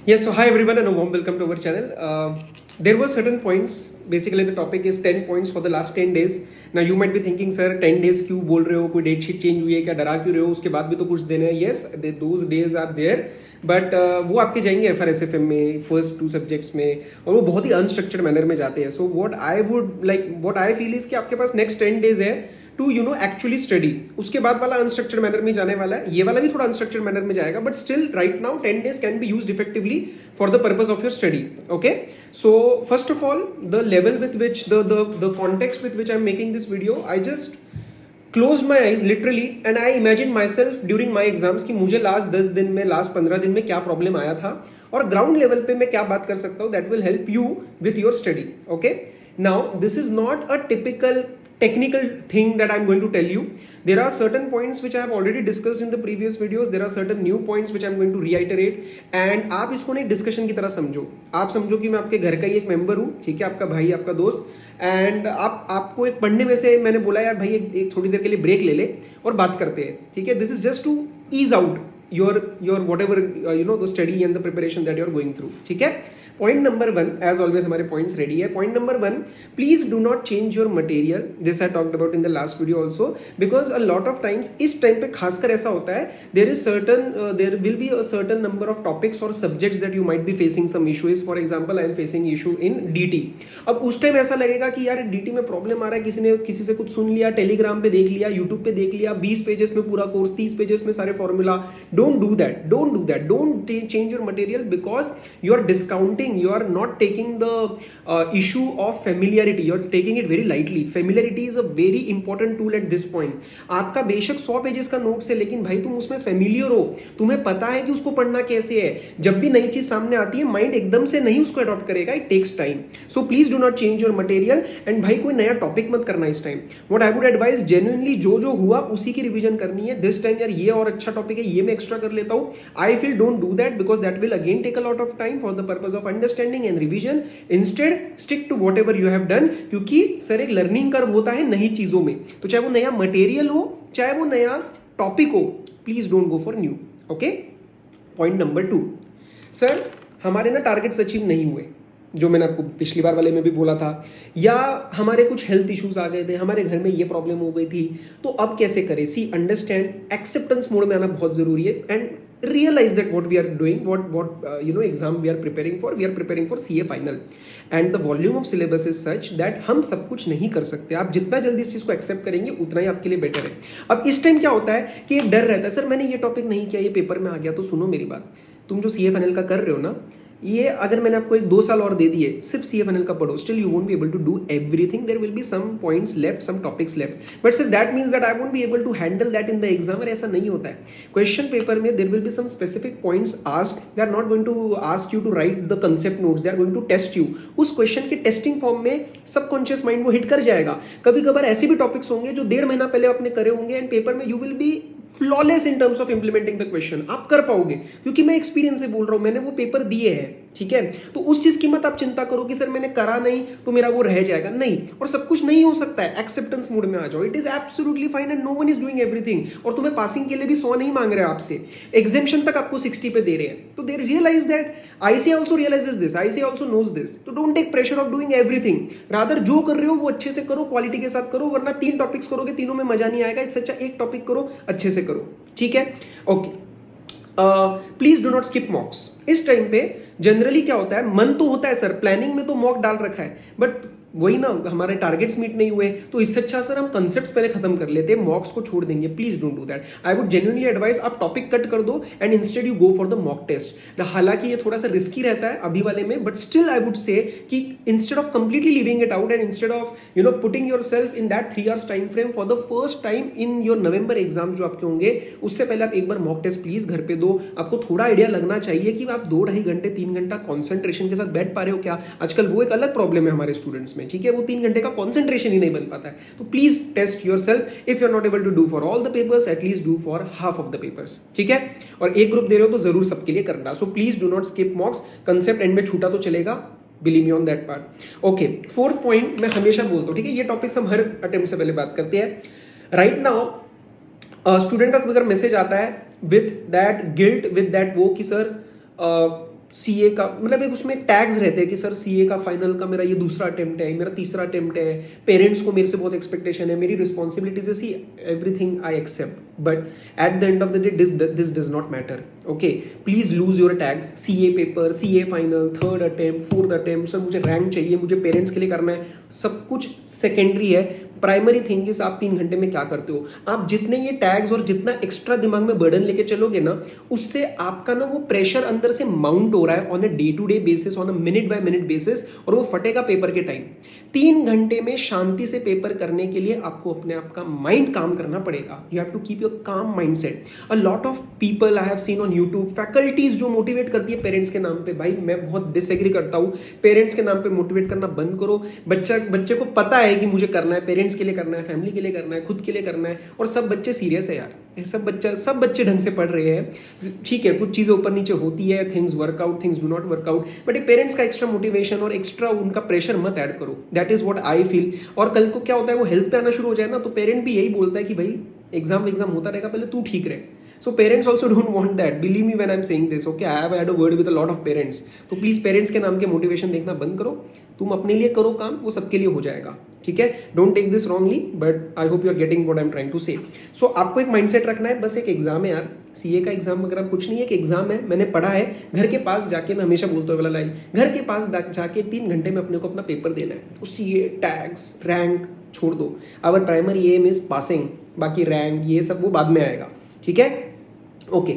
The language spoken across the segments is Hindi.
Yes, so hi everyone and a warm welcome to our channel. There were certain points. Basically, the topic is 10 points for the last 10 days. Now, you might be thinking, sir, 10 days क्यों बोल रहे हो? कोई डेट शीट चेंज हुई है क्या? डरा क्यों रहे हो? उसके बाद भी तो कुछ देने हैं. Yes, those days are there. But वो आपके जाएंगे FRSFM में फर्स्ट 2 सब्जेक्ट्स में और वो बहुत ही अनस्ट्रक्चर्ड मैनर में जाते हैं. So what I feel is कि आपके पास नेक्स्ट 10 डेज है टू एक्चुअली स्टडी. उसके बाद वाला अनस्ट्रक्चर्ड मैनर में जाने वाला है. ये वाला भी थोड़ा अनस्ट्रक्चर्ड मैनर में जाएगा, but still right now 10 days can be used effectively for the purpose of your study. Okay, so first of all the level with which the context with which I am making this video, I just closed my eyes literally and I imagined myself during my exams कि मुझे लास्ट 10 दिन में, लास्ट 15 दिन में क्या प्रॉब्लम आया था और ग्राउंड लेवल पे मैं क्या बात कर सकता हूँ. That will help you with your study. Okay, now this is not a typical technical thing that I'm going to tell you. There are certain points which I have already discussed in the previous videos. There are certain new points which I'm going to reiterate. And आप इसको नहीं डिस्कशन की तरह समझो. आप समझो कि मैं आपके घर का ही एक मेंबर हूँ, ठीक है, आपका भाई, आपका दोस्त. एंड आपको एक पढ़ने में से मैंने बोला यार भाई एक थोड़ी देर के लिए ब्रेक ले ले और बात करते हैं, ठीक है. This is just to ease out your whatever the study and the preparation that you're going through. ठीक है. पॉइंट नंबर 1, एज ऑलवेज हमारे पॉइंट्स रेडी है. Point number 1, please do not change your material. This I talked about in the last video also, because a lot of times इस टाइम पे खासकर ऐसा होता है, there will be a certain number of topics और subjects that you might be facing some issues. For example, I am facing issue in DT. अब उस टाइम ऐसा लगेगा कि यार डीटी में प्रॉब्लम आ रहा है, किसी ने किसी से कुछ सुन लिया, टेलीग्राम पे देख लिया, यूट्यूब पे देख लिया, 20 पेजेस में पूरा कोर्स, 30 पेजेस में सारे formula. Don't do that. Don't change your material because you are discounting, you are not taking the issue of familiarity. You are taking it very lightly. Familiarity is a very important tool at this point. आपका बेशक 100 पेजेस का नोट्स है, लेकिन भाई तुम उसमें फेमिलियर हो, तुम्हें पता है कि उसको पढ़ना कैसे है. जब भी नई चीज सामने आती है, माइंड एकदम से नहीं उसको अडॉप्ट करेगा. It takes time. So please do not change your material. And भाई कोई नया टॉपिक मत करना इस time. What I would advise, genuinely जो हुआ उसी की रिवीजन करनी है. दिस टाइम यार ये और अच्छा टॉपिक है, ये मैं एक्स्ट्रा कर लेता हूं. I feel don't do that because that will again take a lot of time for the purpose of understanding and revision. Instead, stick to whatever you have done, क्योंकि सर एक लर्निंग कर्व होता है नई चीजों में. तो चाहे वो नया मटेरियल हो, चाहे वो नया टॉपिक हो, please don't go for new. Okay. Point number 2, sir हमारे ना टारगेट्स अचीव नहीं हुए, जो मैंने आपको पिछली बार वाले में भी बोला था, या हमारे कुछ हेल्थ इश्यूज आ गए थे, हमारे घर में ये प्रॉब्लम हो गई थी, तो अब कैसे करें. सी, अंडरस्टैंड, एक्सेप्टेंस मोड में आना बहुत जरूरी है. And realize that what we are doing, what exam we are preparing for CA final, and the volume of syllabus is such that हम सब कुछ नहीं कर सकते. आप जितना जल्दी इस चीज को एक्सेप्ट करेंगे उतना ही आपके लिए बेटर है. अब इस टाइम क्या होता है कि एक डर रहता है, सर मैंने ये टॉपिक नहीं किया, ये पेपर में आ गया. तो सुनो मेरी बात, तुम जो CA फाइनल का कर रहे हो ना, ये अगर मैंने आपको 1-2 साल और दे दिए, सिर्फ CA फाइनल का पढ़ो, still you won't be able to do everything. There will be some points left, some topics left, but sir that means that I won't be able to handle that in the exam. ऐसा नहीं होता है. क्वेश्चन पेपर में there will be some specific points asked. They are not going to ask you to write the concept notes, they are going to test you. उस क्वेश्चन के टेस्टिंग फॉर्म में सबकॉन्शियस माइंड वो हिट कर जाएगा. कभी कभार ऐसे भी टॉपिक्स होंगे जो 1.5 महीना पहले आपने करे होंगे, एंड पेपर में you will be flawless in terms of implementing the question. आप कर पाओगे, क्योंकि मैं एक्सपीरियंस से बोल रहा हूं, मैंने वो पेपर दिए हैं, ठीक है. तो उस चीज की मत आप चिंता करो कि सर मैंने करा नहीं तो मेरा वो रह जाएगा. नहीं, और सब कुछ नहीं हो सकता है. एक्सेप्टेंस मोड में आ जाओ. It is absolutely fine and no one is doing everything. और तुम्हें पासिंग के लिए भी 100 नहीं मांग रहे आपसे, एग्जामिशन तक आपको 60 पे दे रहे हैं. तो they realise that, ICA also realizes this, ICA also knows this. तो don't take pressure of doing everything. Rather जो कर रहे हो वो अच्छे से करो, क्वालिटी के साथ करो, वरना 3 टॉपिक्स करोगे, तीनों में मजा नहीं आएगा. इससे अच्छा एक टॉपिक करो, अच्छे से करो, ठीक है. Okay, please do not skip मॉक्स. इस टाइम पे जनरली क्या होता है, मन तो होता है सर, प्लानिंग में तो मॉक डाल रखा है, बट वही ना, हमारे टारगेट्स मीट नहीं हुए, तो इससे अच्छा सर हम कंसेप्ट्स पहले खत्म कर लेते हैं, मॉक्स को छोड़ देंगे. Please don't do that. I would genuinely advise, आप टॉपिक कट कर दो and instead you go for the mock test. हालांकि ये थोड़ा सा रिस्की रहता है अभी वाले में, but still I would say कि instead of completely leaving it out and instead of putting yourself in that 3 hours time frame for the first time in your November exam जो आपके होंगे, उससे पहले आप एक बार मॉक टेस्ट प्लीज घर पे दो. आपको थोड़ा आइडिया लगना चाहिए कि आप 2-2.5 घंटे 3 घंटा कॉन्सेंट्रेशन के साथ बैठ पा रहे हो क्या. आजकल वो एक अलग प्रॉब्लम है हमारे स्टूडेंट्स में, ठीक है. वो 3 घंटे का कंसंट्रेशन ही नहीं बन पाता है. तो please test yourself. If you are not able to do for all the papers, at least do for half of the papers, ठीक है. और एक ग्रुप दे रहे हो तो जरूर सबके लिए करना. सो please do not skip मॉक्स. Concept and में छूटा तो चलेगा, believe me on that part. Okay, 4th point मैं हमेशा बोलता हूं, ठीक है. ये टॉपिक्स हम हर अटेम्प्ट से पहले बात करते हैं. राइट नाउ स्टूडेंट का अगर मैसेज आता है with that guilt, with that वो कि सर सीए का मतलब एक उसमें टैग्स रहते हैं कि सर सीए का फाइनल का मेरा ये दूसरा अटेम्प्ट है, मेरा तीसरा अटेम्प्ट है, पेरेंट्स को मेरे से बहुत एक्सपेक्टेशन है, मेरी रिस्पॉन्सिबिलिटीज है, see everything I accept, but at the end of the day this does not matter. Okay, please lose your tags. CA paper, CA final, third attempt, fourth attempt, sir मुझे रैंक चाहिए, मुझे पेरेंट्स के लिए करना है, सब कुछ सेकेंडरी है. प्राइमरी थिंग इज आप 3 घंटे में क्या करते हो. आप जितने ये टैग्स और जितना एक्स्ट्रा दिमाग में बर्डन लेके चलोगे ना, उससे आपका ना वो प्रेशर अंदर से माउंट हो रहा है on a day to day basis, on a minute by minute basis, और वो फटेगा पेपर के टाइम. 3 घंटे में शांति से पेपर करने के लिए आपको अपने आप का माइंड काम करना पड़ेगा. You have to keep your काम mind set. A lot of people I have seen on YouTube, faculties जो मोटिवेट करती है पेरेंट्स के नाम पे. भाई मैं बहुत डिसएग्री करता हूँ. पेरेंट्स के नाम पे मोटिवेट करना बंद करो. बच्चे को पता है कि मुझे करना है, पेरेंट्स के लिए करना है, फैमिली के लिए करना है, खुद के लिए करना है, और सब बच्चे सीरियस है यार. सब बच्चे ढंग से पढ़ रहे हैं. ठीक है, कुछ चीजें ऊपर नीचे होती है, things workout, things do not workout, but parents का एक्स्ट्रा मोटिवेशन और एक्स्ट्रा उनका प्रेशर मत ऐड करो. That is what I feel. और कल को क्या होता है, वो हेल्थ पे आना शुरू हो जाए ना, तो पेरेंट भी यही बोलता है कि भाई एग्जाम होता रहेगा, पहले तू ठीक रहे. So parents also don't want that. Believe me when I'm saying this. Okay, I have had a word with a lot of parents. तो please parents के नाम के मोटिवेशन देखना बंद करो. तुम अपने लिए करो काम, वो सबके लिए हो जाएगा. ठीक है, don't take this wrongly, but I hope you are getting what I am trying to say. So आपको एक माइंडसेट रखना है, बस एक एग्जाम है यार. सीए का एग्जाम वगैरह कुछ नहीं है, एक एग्जाम है. मैंने पढ़ा है, घर के पास जाके, मैं हमेशा बोलता हूँ वाला लाइन, घर के पास जाके 3 घंटे में अपने को अपना पेपर देना है. तो सीए, टैग्स, रैंक छोड़ दो. Our primary aim is passing. बाकी रैंक ये सब वो बाद में आएगा. ठीक है, okay.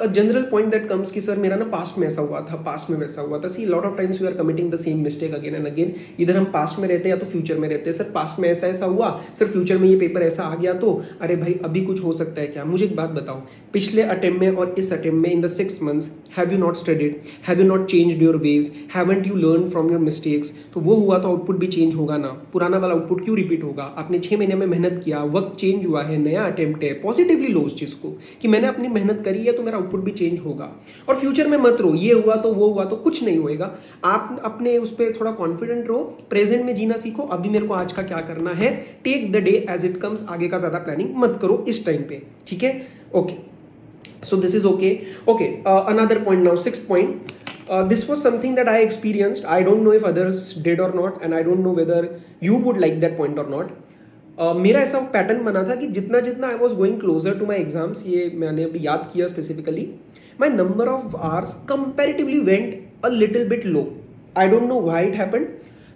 General point that comes कि सर मेरा ना पास्ट में ऐसा हुआ था, पास्ट में वैसा हुआ था. See lot of times we are committing the same mistake again and again. इधर हम पास्ट में रहते हैं या तो फ्यूचर में रहते हैं. सर पास्ट में ऐसा ऐसा हुआ, सर फ्यूचर में ये पेपर ऐसा आ गया, तो अरे भाई अभी कुछ हो सकता है क्या. मुझे एक बात बताओ, पिछले अटेम्प्ट में और इस अटेम्प्ट में in the 6 months have you not studied, have you not changed your ways, haven't you learn from your mistakes. तो वो हुआ तो आउटपुट भी चेंज होगा ना. पुराना वाला आउटपुट क्यों रिपीट होगा. आपने 6 महीने में मेहनत किया, वक्त चेंज हुआ है, नया अटेम्प्ट है. पॉजिटिवली लो उस चीज को कि मैंने अपनी मेहनत करी है तो मेरा आउटपुट भी चेंज होगा. और फ्यूचर में मत रो, ये हुआ तो वो हुआ तो, कुछ नहीं होएगा. आप अपने उस पर थोड़ा कॉन्फिडेंट रहो, प्रेजेंट में जीना सीखो. अभी मेरे को आज का क्या करना है, take the day as it comes. आगे का ज्यादा प्लानिंग मत करो इस टाइम पे. ठीक है, okay. So this is okay. Okay, another point now, 6th point. This was something that I experienced. I don't know if others did or not, and I don't know whether you would like that point or not. मेरा ऐसा पैटर्न बना था कि जितना जितना I was going closer to my exams, ये मैंने अभी याद किया specifically, my number of hours comparatively went a little bit low. I don't know why it happened,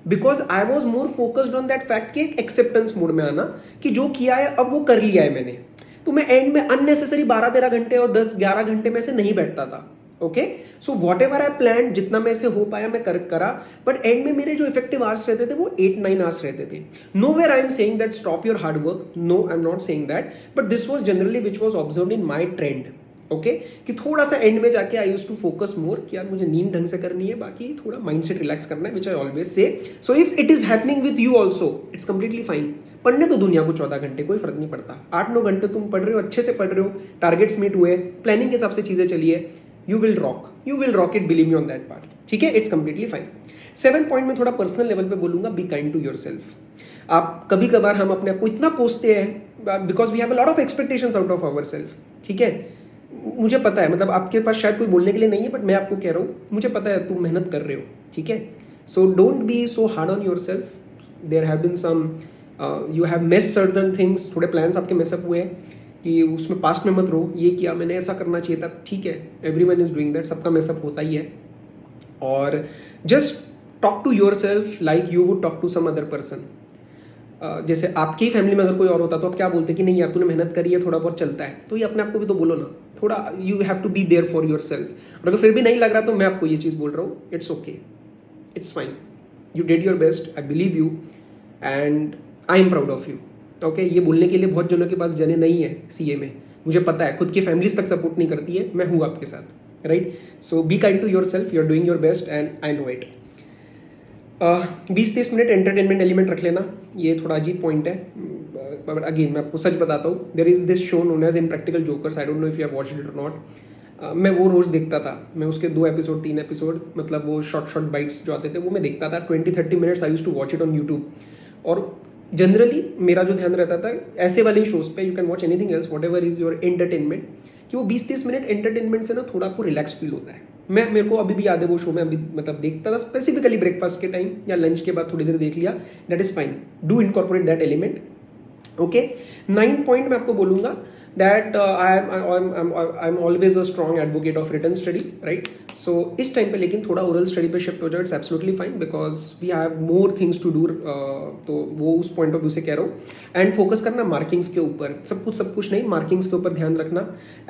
because I was more focused on that fact कि एक एक्सेप्टेंस मोड में आना कि जो किया है अब वो कर लिया है मैंने. तो मैं एंड में अननेसेसरी 12-13 घंटे और 10-11 घंटे में से नहीं बैठता था. Okay, so what ever I plan, जितना मैं से हो पाया मैं करा, बट एंड में मेरे जो इफेक्टिव आवर्स रहते थे वो 8-9 आवर्स रहते थे. Nowhere I am saying that stop your hard work, no I am not saying that, but this was generally which was observed in my trend. Okay, कि थोड़ा सा एंड में जाके I used to focus more कि यार मुझे नींद ढंग से करनी है, बाकी थोड़ा माइंड सेट रिलैक्स करना है, विच I always say. So if it is happening with you also, it's completely fine. पढ़ने तो दुनिया को 14 घंटे, कोई फर्क नहीं पड़ता. 8-9 घंटे तुम पढ़ रहे हो, अच्छे से पढ़ रहे हो, टारगेट्स मीट हुए, प्लानिंग के हिसाब से चीजें चलिए, you will rock it, believe me on that part. ठीक है, it's completely fine. 7th point में थोड़ा पर्सनल लेवल पे बोलूंगा, be kind to yourself. आप कभी कभार हम अपने आप को इतना कोसते हैं because we have a lot of expectations out of ourself. ठीक है, मुझे पता है, मतलब आपके पास शायद कोई बोलने के लिए नहीं है, बट मैं आपको कह रहा हूँ, मुझे पता है तुम मेहनत कर रहे हो. ठीक है, so don't be so hard on yourself. There have been some you have miss certain things, थोड़े प्लान्स आपके मिसअप हुए हैं कि उसमें पास्ट में मत रहो, ये किया मैंने, ऐसा करना चाहिए था. ठीक है, एवरीवन इज डूइंग दैट, सबका मिसअप होता ही है. और just talk to yourself like you would talk to some other person. जैसे आपकी फैमिली में अगर कोई और होता तो आप क्या बोलते कि नहीं यार तूने मेहनत करी है, थोड़ा बहुत चलता है, तो ये अपने आप को भी तो बोलो ना थोड़ा. You have to be there for yourself. और अगर फिर भी नहीं लग रहा तो मैं आपको ये चीज़ बोल रहा हूँ, it's okay, it's fine, you did your best, I believe you and I am proud of you. Okay, ये बोलने के लिए बहुत जनों के पास जने नहीं है सीए में, मुझे पता है. खुद की फैमिलीज तक सपोर्ट नहीं करती है, मैं हूँ आपके साथ, right. So be kind to yourself, you are doing your best and I know it. 20-30 minute entertainment element रख लेना, ये थोड़ा अजीब पॉइंट है, बट अगेन मैं आपको सच बताता हूँ. There is this show known as impractical jokers, I don't know if you have watched it और नॉट. मैं वो रोज देखता था, मैं उसके 2 एपिसोड 3 एपिसोड, मतलब वो शॉर्ट बाइट्स जो आते थे वो मैं देखता था. 20-30 minutes I used to watch it on YouTube. और जनरली मेरा जो ध्यान रहता था ऐसे वाले शोज पे, you can watch anything else, whatever is your entertainment, कि वो 20-30 मिनट एंटरटेनमेंट से ना थोड़ा आपको रिलैक्स फील होता है. मेरे को अभी भी याद है वो शो में अभी मतलब देखता था स्पेसिफिकली ब्रेकफास्ट के टाइम या लंच के बाद थोड़ी देर देख लिया, that is fine, do incorporate that element. Okay, 9 point मैं आपको बोलूंगा that I'm always a strong advocate of written study, right? So इस टाइम पे लेकिन थोड़ा oral study पे shift हो जाए, it's absolutely fine because we have more things to do, तो वो उस point of view से कह रहा हूँ। and focus करना markings के ऊपर, सब कुछ नहीं, markings के ऊपर ध्यान रखना।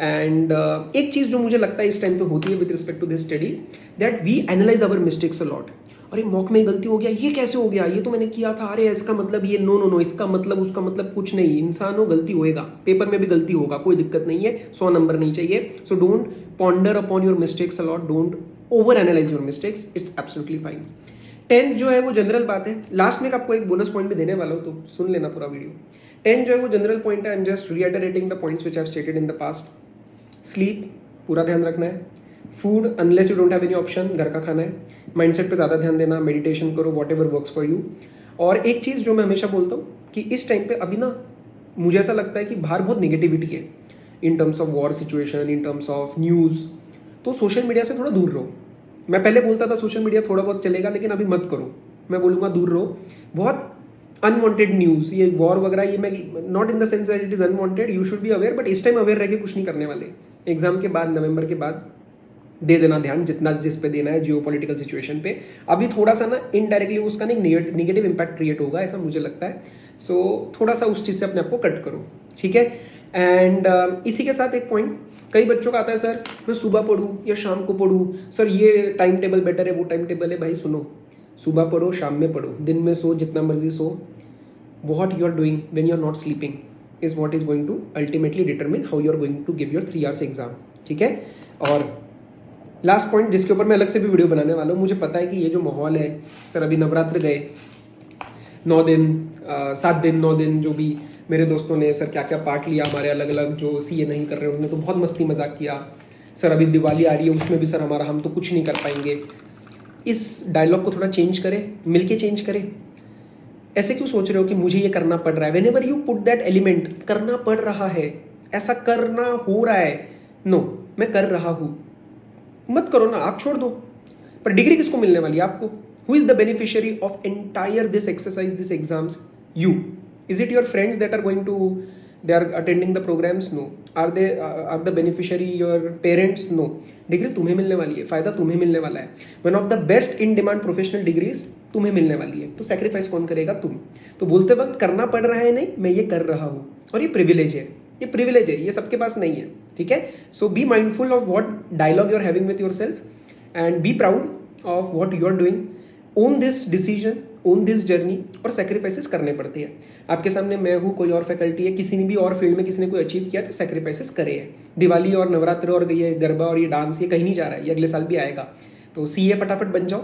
and एक चीज़ जो मुझे लगता है इस टाइम पे होती है with respect to this study, that we analyze our mistakes a lot। अरे मॉक में गलती हो गया, ये कैसे हो गया, ये तो मैंने किया था, अरे इसका मतलब ये, नो नो नो, इसका मतलब उसका मतलब कुछ नहीं, इंसान हो गलती होएगा, पेपर में भी गलती होगा, कोई दिक्कत नहीं है, 100 नंबर नहीं चाहिए। So don't ponder upon your mistakes a lot, don't over analyse your mistakes, it's absolutely fine. 10 जो है वो जनरल बात है, लास्ट में आपको एक बोनस पॉइंट भी देने वाला हूँ, तो सुन लेना पूरा वीडियो। 10 जो है वो जनरल पॉइंट है, I am just reiterating the points which I have stated in the past. Sleep पूरा ध्यान रखना है, food unless you don't have any option, घर का खाना है, माइंडसेट पे ज़्यादा ध्यान देना, मेडिटेशन करो, what ever works for you. और एक चीज़ जो मैं हमेशा बोलता हूँ कि इस टाइम पे अभी ना मुझे ऐसा लगता है कि बाहर बहुत नेगेटिविटी है in terms of war situation, in terms of news, तो सोशल मीडिया से थोड़ा दूर रहो। मैं पहले बोलता था सोशल मीडिया थोड़ा बहुत चलेगा, लेकिन अभी मत करो, मैं बोलूँगा दूर रहो। बहुत अनवांटेड न्यूज़, ये वॉर वगैरह, ये मैं not in the sense that it is unwanted, you should be aware, but इस टाइम अवेयर रह के कुछ नहीं करने वाले। एग्जाम के बाद, नवंबर के बाद दे देना ध्यान जितना जिस पे देना है जियोपॉलिटिकल सिचुएशन पे। अभी थोड़ा सा ना इनडायरेक्टली उसका ना एक नेगेटिव इंपैक्ट क्रिएट होगा, ऐसा मुझे लगता है। सो थोड़ा सा उस चीज़ से अपने आप को कट करो, ठीक है। एंड इसी के साथ एक पॉइंट, कई बच्चों का आता है सर मैं सुबह पढ़ूँ या शाम को पढ़ूँ, सर ये टाइम टेबल बेटर है, वो टाइम टेबल है। भाई सुनो, सुबह पढ़ो, शाम में पढ़ो, दिन में सो, जितना मर्जी सो, what you are doing when you are not sleeping is what is going to ultimately determine how you are going to give your 3 hours exam, ठीक है। और लास्ट पॉइंट जिसके ऊपर मैं अलग से भी वीडियो बनाने वाला हूँ, मुझे पता है कि ये जो माहौल है सर, अभी नवरात्र गए 9 दिन 7 दिन 9 दिन, जो भी मेरे दोस्तों ने सर क्या क्या पार्ट लिया, हमारे अलग अलग जो सीए नहीं कर रहे उन्होंने तो बहुत मस्ती मजाक किया। सर अभी दिवाली आ रही है, उसमें भी सर हमारा हम तो कुछ नहीं कर पाएंगे। इस डायलॉग को थोड़ा चेंज करें, मिलके चेंज करें। ऐसे क्यों सोच रहे हो कि मुझे ये करना पड़ रहा है? Whenever you put that element, करना पड़ रहा है, ऐसा करना हो रहा है, नो मैं कर रहा हूँ, मत करो ना, आप छोड़ दो। पर डिग्री किसको मिलने वाली है? आपको। Who is the beneficiary of entire this exercise, this exams? You. Is it your friends that are going to, they are attending the programs? No. Are the beneficiary your parents? No. Degree तुम्हें मिलने वाली है, फायदा तुम्हें मिलने वाला है। One of the best in demand professional degrees तुम्हें मिलने वाली है, तो सेक्रीफाइस कौन करेगा? तुम। तो बोलते वक्त करना पड़ रहा है नहीं, मैं ये कर रहा हूँ, और ये प्रिविलेज है, ये प्रिविलेज है, ये सबके पास नहीं है, ठीक है। So be mindful of what dialogue you are having with yourself and be proud of what you are doing. Own this decision, own this journey, और सेक्रीफाइसेस करने पड़ते हैं। आपके सामने मैं हूँ, कोई और फैकल्टी है, किसी ने भी और फील्ड में किसी ने कोई अचीव किया, तो सेक्रीफाइसेस करे है। दिवाली और नवरात्र और ये गरबा और ये डांस ये कहीं नहीं जा रहा है, ये अगले साल भी आएगा। तो सीए फटाफट बन जाओ,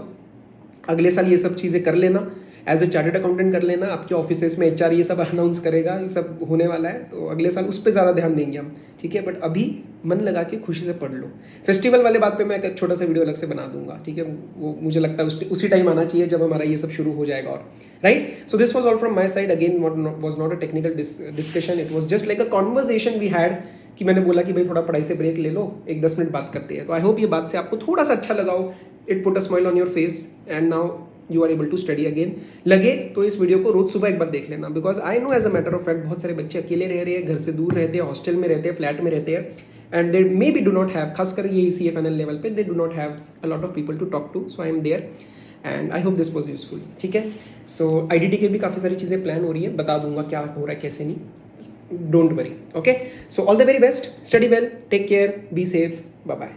अगले साल ये सब चीज़ें कर लेना, एज ए चार्टर्ड अकाउंटेंट कर लेना, आपके ऑफिसेस में एचआर ये सब अनाउंस करेगा, ये सब होने वाला है, तो अगले साल उस पर ज़्यादा ध्यान देंगे हम, ठीक है। बट अभी मन लगा के खुशी से पढ़ लो। फेस्टिवल वाले बात पे मैं एक छोटा सा वीडियो अलग से बना दूंगा, ठीक है। वो मुझे लगता है उसी टाइम आना चाहिए जब हमारा ये सब शुरू हो जाएगा। और right, so this was all from my side. Again was not a technical discussion, it was just like a conversation we had, कि मैंने बोला कि भाई थोड़ा पढ़ाई से ब्रेक ले लो, एक 10 मिनट बात करते हैं। तो आई होप ये बात से आपको थोड़ा सा अच्छा लगा हो, it put a smile on your face and now you are able to study again. लगे तो इस वीडियो को रोज सुबह एक बार देख लेना, because I know as a matter of fact बहुत सारे बच्चे अकेले रह रहे हैं, घर से दूर रहते हैं, हॉस्टल में रहते हैं, फ्लैट में रहते हैं, and they maybe do not have, खासकर ये CFNL लेवल पे, they do not have a lot of people to talk to. So I am there and I hope this was useful, ठीक है। सो IDT के भी काफ़ी सारी चीज़ें प्लान हो रही है, बता दूंगा क्या हो रहा है कैसे नहीं, don't worry, okay. So all the very best, study well, take care, be safe, bye bye.